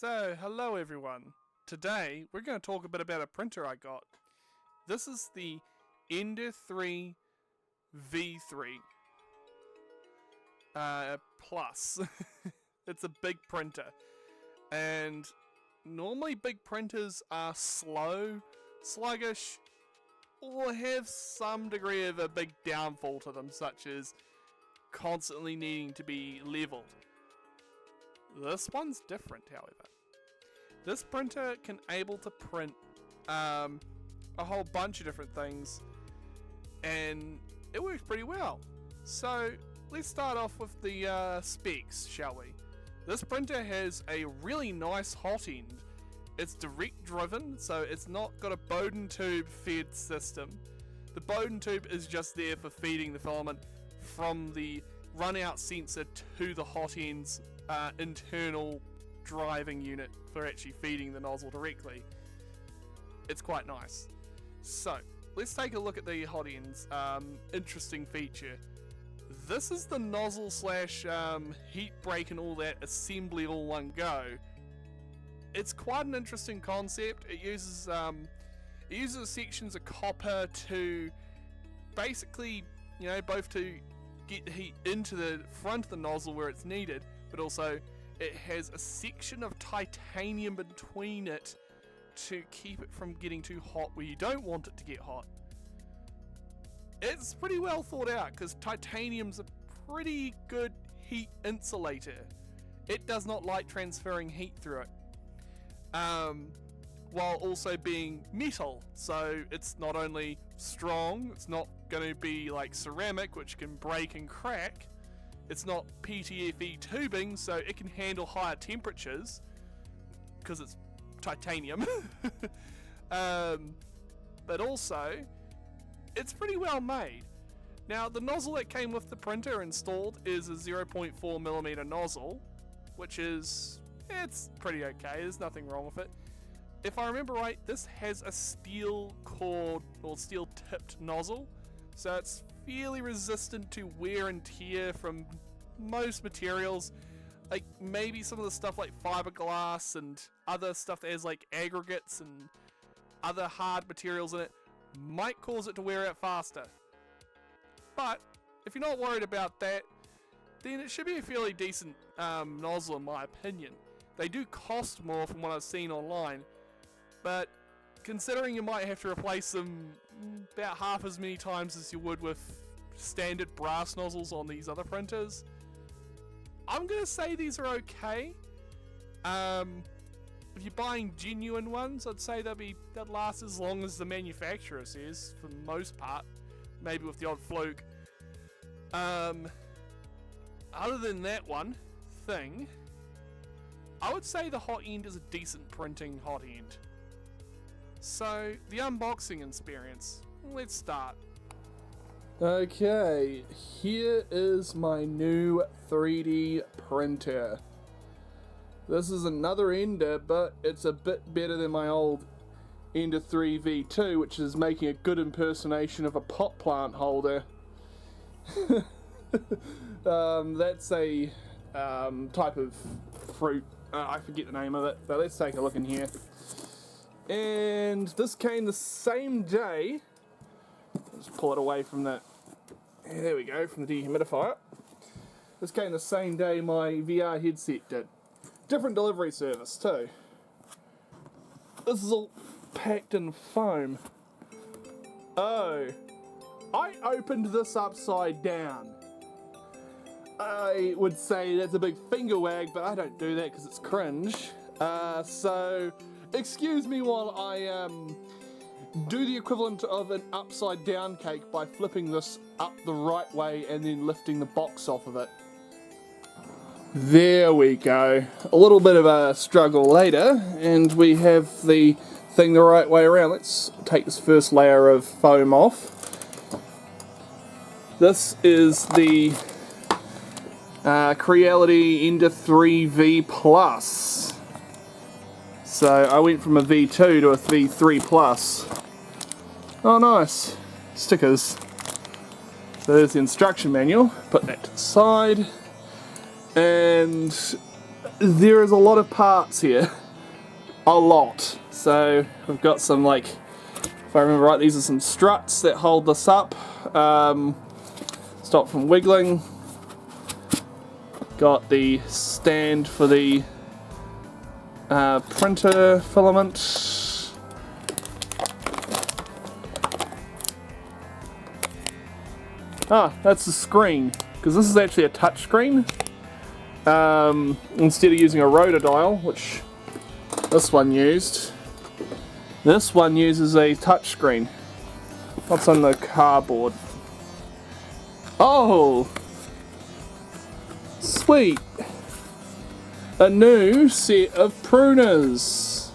So, hello everyone. Today, we're going to talk a bit about a printer I got. This is the Ender 3 V3 Plus. It's a big printer. And normally big printers are slow, sluggish, or have some degree of a big downfall to them, such as constantly needing to be leveled. This one's different, however. This printer can able to print a whole bunch of different things, and it works pretty well. So let's start off with the specs, shall we? This printer has a really nice hot end. It's direct driven, so it's not got a Bowden tube fed system. The Bowden tube is just there for feeding the filament from the run out sensor to the hot end's internal driving unit for actually feeding the nozzle directly. It's quite nice. So let's take a look at the hot end's interesting feature. This is the nozzle slash heat break and all that assembly all one go. It's quite an interesting concept. It uses sections of copper to basically, both to get the heat into the front of the nozzle where it's needed, but also it has a section of titanium between it to keep it from getting too hot where you don't want it to get hot. It's pretty well thought out because titanium's a pretty good heat insulator. It does not like transferring heat through it. While also being metal, so it's not only strong, it's not going to be like ceramic which can break and crack, it's not PTFE tubing, so it can handle higher temperatures because it's titanium. But also it's pretty well made. Now the nozzle that came with the printer installed is a 0.4mm nozzle, which is, it's pretty okay, there's nothing wrong with it. If I remember right, this has a steel cord or steel tipped nozzle, so it's fairly resistant to wear and tear from most materials. Like maybe some of the stuff like fiberglass and other stuff that has like aggregates and other hard materials in it might cause it to wear out faster. But if you're not worried about that, then it should be a fairly decent nozzle in my opinion. They do cost more from what I've seen online, but considering you might have to replace them about half as many times as you would with standard brass nozzles on these other printers, I'm going to say these are okay. If you're buying genuine ones, I'd say they'll last as long as the manufacturer says, for the most part. Maybe with the odd fluke. Other than that one thing, I would say the hot end is a decent printing hot end. So, the unboxing experience. Let's start. Okay, here is my new 3D printer. This is another Ender, but it's a bit better than my old Ender 3 V2, which is making a good impersonation of a pot plant holder. That's a type of fruit. I forget the name of it, but let's take a look in here. And this came the same day. Let's pull it away from that. There we go, from the dehumidifier. This came the same day my VR headset did. Different delivery service too. This is all packed in foam. Oh, I opened this upside down. I would say that's a big finger wag, but I don't do that because it's cringe. So excuse me while I do the equivalent of an upside down cake by flipping this up the right way and then lifting the box off of it. There we go. A little bit of a struggle later, and we have the thing the right way around. Let's take this first layer of foam off. This is the Creality Ender 3 V Plus. So I went from a V2 to a V3 Plus. Oh nice. Stickers. So there's the instruction manual. Put that to the side. And there is a lot of parts here. A lot. So we've got some, like, if I remember right, these are some struts that hold this up. Stop from wiggling. Got the stand for the printer filament. Ah, that's the screen, because this is actually a touch screen. Instead of using a rotor dial, which this one used. This one uses a touch screen. What's on the cardboard? Oh! Sweet! A new set of pruners.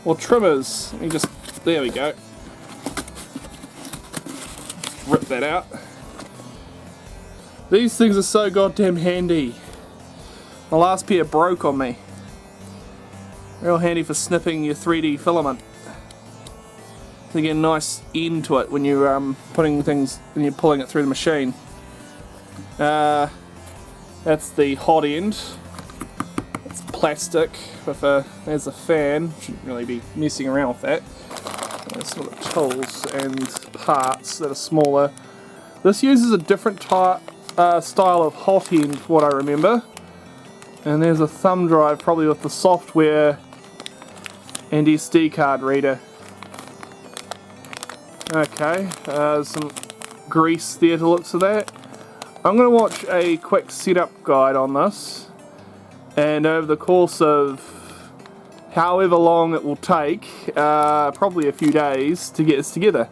Or trimmers. Let me just, there we go. Rip that out. These things are so goddamn handy. My last pair broke on me. Real handy for snipping your 3D filament. To get a nice end to it when you're putting things, when you're pulling it through the machine. That's the hot end. It's plastic with a, there's a fan. Shouldn't really be messing around with that. There's sort of tools and parts that are smaller. This uses a different type, style of hot end, from what I remember. And there's a thumb drive, probably with the software and SD card reader. Okay, some grease there to looks of that. I'm going to watch a quick setup guide on this, and over the course of however long it will take, probably a few days to get this together.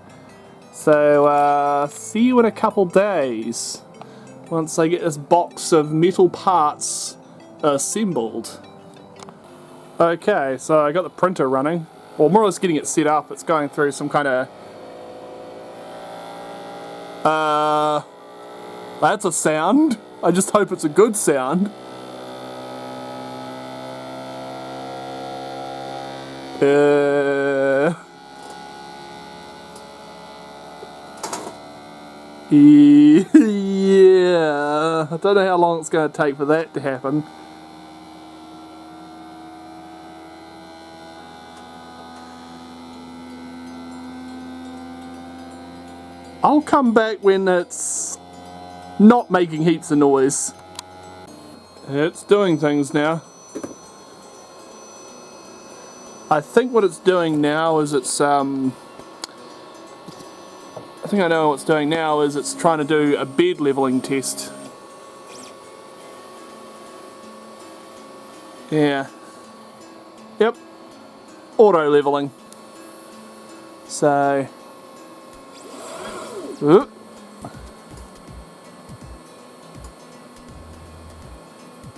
So see you in a couple days once I get this box of metal parts assembled. Okay, so I got the printer running, or more or less getting it set up. It's going through some kind of that's a sound. I just hope it's a good sound. Yeah, I don't know how long it's going to take for that to happen. I'll come back when it's not making heaps of noise. It's doing things now. I think what it's doing now is it's I think I know what it's doing now is it's trying to do a bed leveling test. Yeah. Yep. Auto leveling. So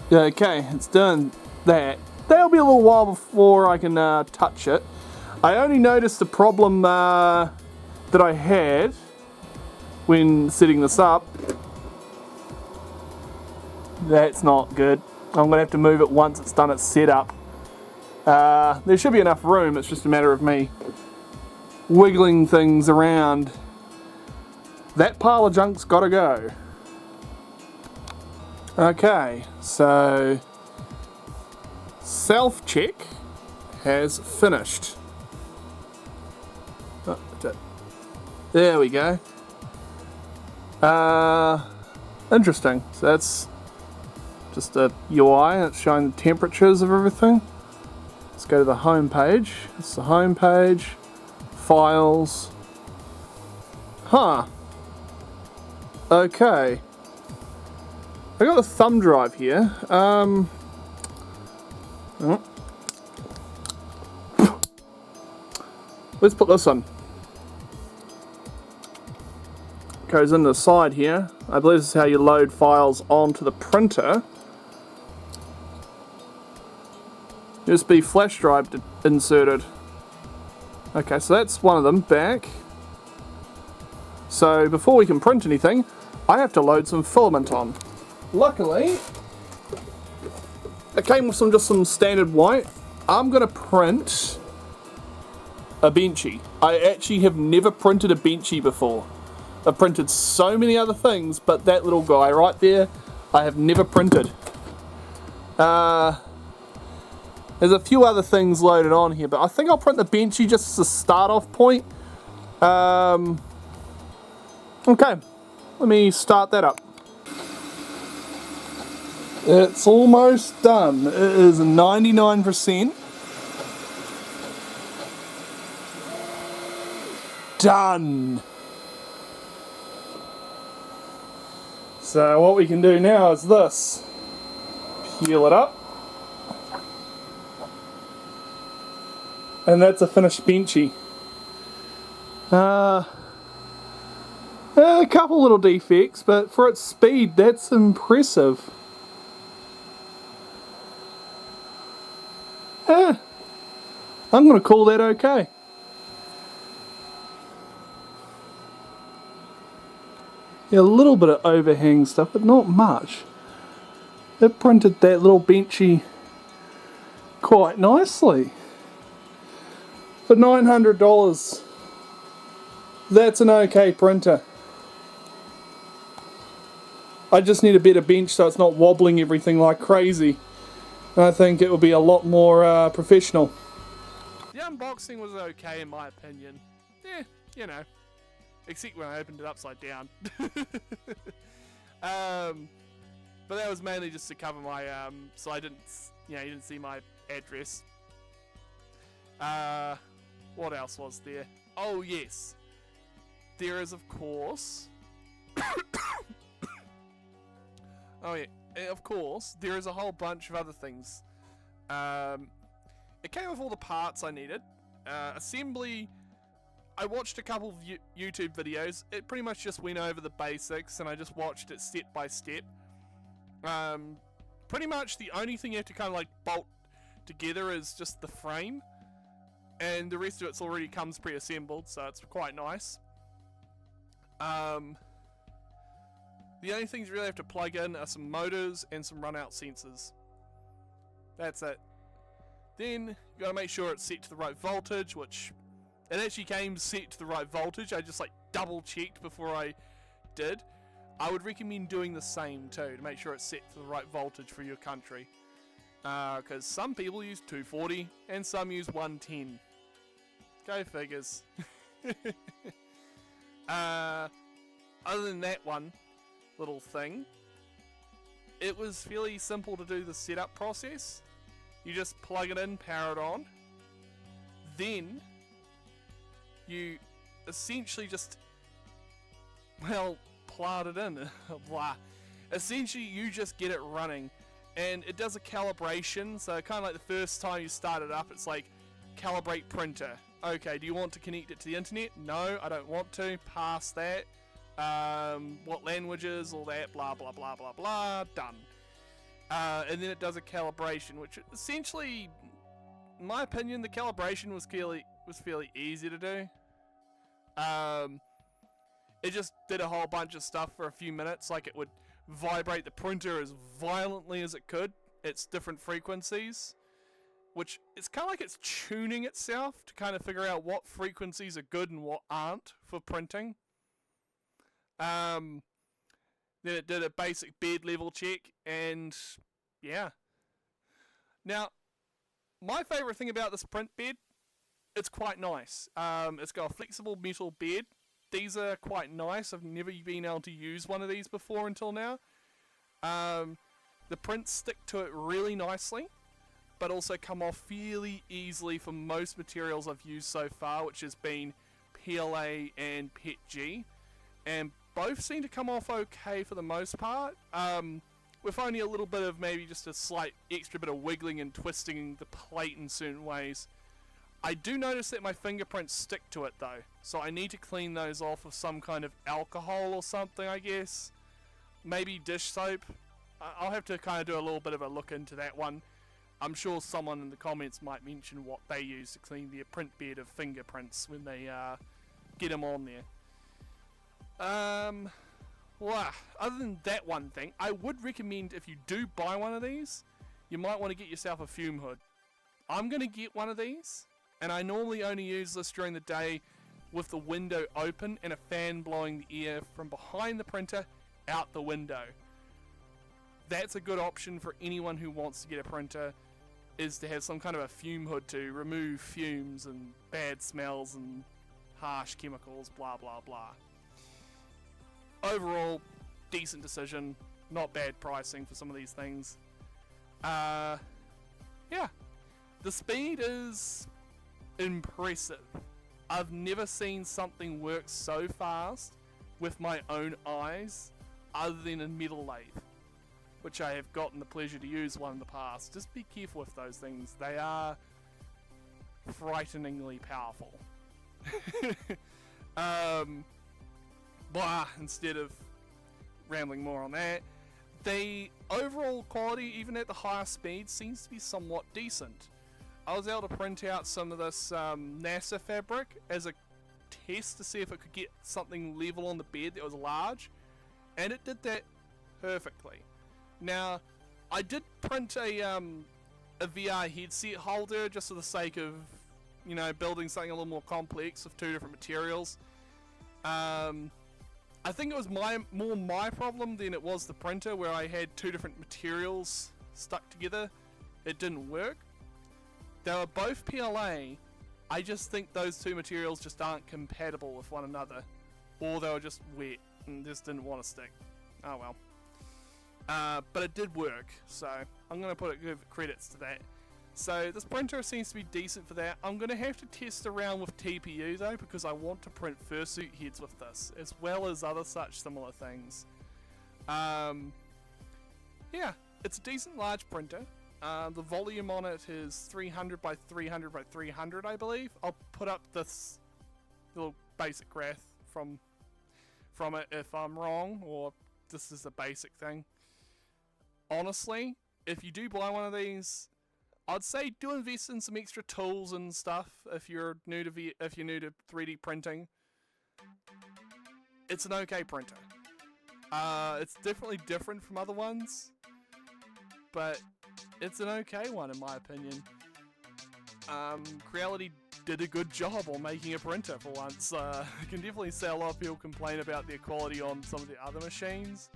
okay, it's done that. That'll be a little while before I can touch it. I only noticed the problem that I had when setting this up. That's not good. I'm going to have to move it once it's done its setup. There should be enough room, it's just a matter of me wiggling things around. That pile of junk's got to go. Okay, so self-check has finished. Oh, there we go. Interesting. So that's just a UI. It's showing the temperatures of everything. Let's go to the home page. It's the home page. Files. Huh. Okay. I got a thumb drive here. Let's put this on. Goes in the side here. I believe this is how you load files onto the printer. USB flash drive inserted. Okay, so that's one of them back. So before we can print anything, I have to load some filament on. Luckily, it came with just some standard white. I'm gonna print a benchy. I actually have never printed a benchy before. I've printed so many other things, but that little guy right there, I have never printed. There's a few other things loaded on here, but I think I'll print the benchy just as a start off point. Okay, let me start that up. It's almost done. It is 99%. Done. So what we can do now is this. Peel it up. And that's a finished benchy. A couple little defects, but for its speed, that's impressive. I'm going to call that okay. Yeah, a little bit of overhang stuff, but not much. It printed that little benchy quite nicely. For $900, that's an okay printer. I just need a better bench so it's not wobbling everything like crazy. And I think it will be a lot more professional. The unboxing was okay in my opinion. Yeah, you know. Except when I opened it upside down. But that was mainly just to cover my, so I didn't, you didn't see my address. What else was there? Oh yes. There is of course... oh yeah, of course, there is a whole bunch of other things. It came with all the parts I needed. Assembly... I watched a couple of YouTube videos. It pretty much just went over the basics and I just watched it step by step. Pretty much the only thing you have to kind of like bolt together is just the frame. And the rest of it already comes pre-assembled, so it's quite nice. The only things you really have to plug in are some motors and some run-out sensors. That's it. Then you got to make sure it's set to the right voltage, which it actually came set to the right voltage. I just like double checked before I did. I would recommend doing the same too to make sure it's set to the right voltage for your country. Because some people use 240 and some use 110. Go figures. Other than that one little thing, it was fairly simple to do the setup process. You just plug it in, power it on. Then you essentially just, well, plot it in. Blah. Essentially you just get it running. And it does a calibration, so kind of like the first time you start it up, it's like, calibrate printer. Okay, do you want to connect it to the internet? No, I don't want to. Pass that. What languages, all that, blah, blah, blah, blah, blah. Done. And then it does a calibration, which essentially, in my opinion, the calibration was fairly easy to do. It just did a whole bunch of stuff for a few minutes, like it would vibrate the printer as violently as it could. It's different frequencies, which it's kind of like it's tuning itself to kind of figure out what frequencies are good and what aren't for printing. Then it did a basic bed level check, and yeah. Now, my favorite thing about this print bed, it's quite nice. It's got a flexible metal bed. These are quite nice. I've never been able to use one of these before until now. The prints stick to it really nicely, but also come off fairly easily for most materials I've used so far, which has been PLA and PETG, and both seem to come off okay for the most part, with only a little bit of maybe just a slight extra bit of wiggling and twisting the plate in certain ways. I do notice that my fingerprints stick to it though, so I need to clean those off with some kind of alcohol or something, I guess. Maybe dish soap. I'll have to kind of do a little bit of a look into that one. I'm sure someone in the comments might mention what they use to clean their print bed of fingerprints when they get them on there. Well, other than that one thing, I would recommend if you do buy one of these, you might want to get yourself a fume hood. I'm going to get one of these, and I normally only use this during the day with the window open and a fan blowing the air from behind the printer out the window. That's a good option for anyone who wants to get a printer. is to have some kind of a fume hood to remove fumes and bad smells and harsh chemicals, blah blah blah. Overall, decent decision, not bad pricing for some of these things. Yeah, the speed is impressive. I've never seen something work so fast with my own eyes other than a metal lathe, which I have gotten the pleasure to use one in the past. Just be careful with those things. They are frighteningly powerful. Instead of rambling more on that, the overall quality, even at the higher speed, seems to be somewhat decent. I was able to print out some of this NASA fabric as a test to see if it could get something level on the bed that was large, and it did that perfectly. Now, I did print a VR headset holder just for the sake of, you know, building something a little more complex with 2 different materials. I think it was more my problem than it was the printer, where I had 2 different materials stuck together. It didn't work. They were both PLA. I just think those 2 materials just aren't compatible with one another, or they were just wet and just didn't want to stick. Oh well. But it did work, so I'm going to give credits to that. So this printer seems to be decent for that. I'm going to have to test around with TPU though, because I want to print fursuit heads with this, as well as other such similar things. Yeah, it's a decent large printer. The volume on it is 300 by 300 by 300, I believe. I'll put up this little basic graph from it if I'm wrong, or this is a basic thing. Honestly, if you do buy one of these, I'd say do invest in some extra tools and stuff if you're new to 3D printing. It's an okay printer. It's definitely different from other ones, but it's an okay one in my opinion. Creality did a good job on making a printer for once. I can definitely say a lot of people complain about their quality on some of the other machines,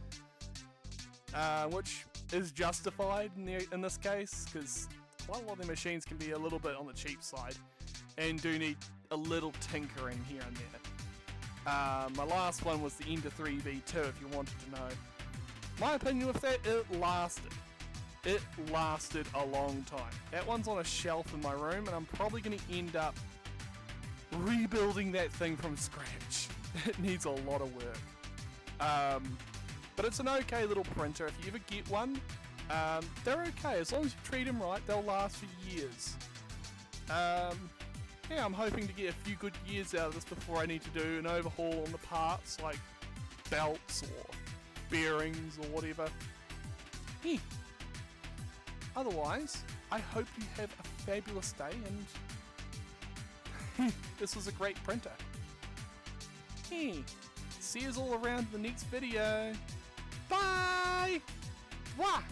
which is justified in this case, because quite a lot of the machines can be a little bit on the cheap side and do need a little tinkering here and there. My last one was the Ender 3v2, if you wanted to know. My opinion with that, it lasted. It lasted a long time. That one's on a shelf in my room, and I'm probably going to end up rebuilding that thing from scratch. It needs a lot of work. But it's an okay little printer. If you ever get one, they're okay. As long as you treat them right, they'll last for years. Yeah, I'm hoping to get a few good years out of this before I need to do an overhaul on the parts, like belts or bearings or whatever. Yeah. Otherwise, I hope you have a fabulous day, and this was a great printer. Hey, see you all around the next video. Bye! Wah!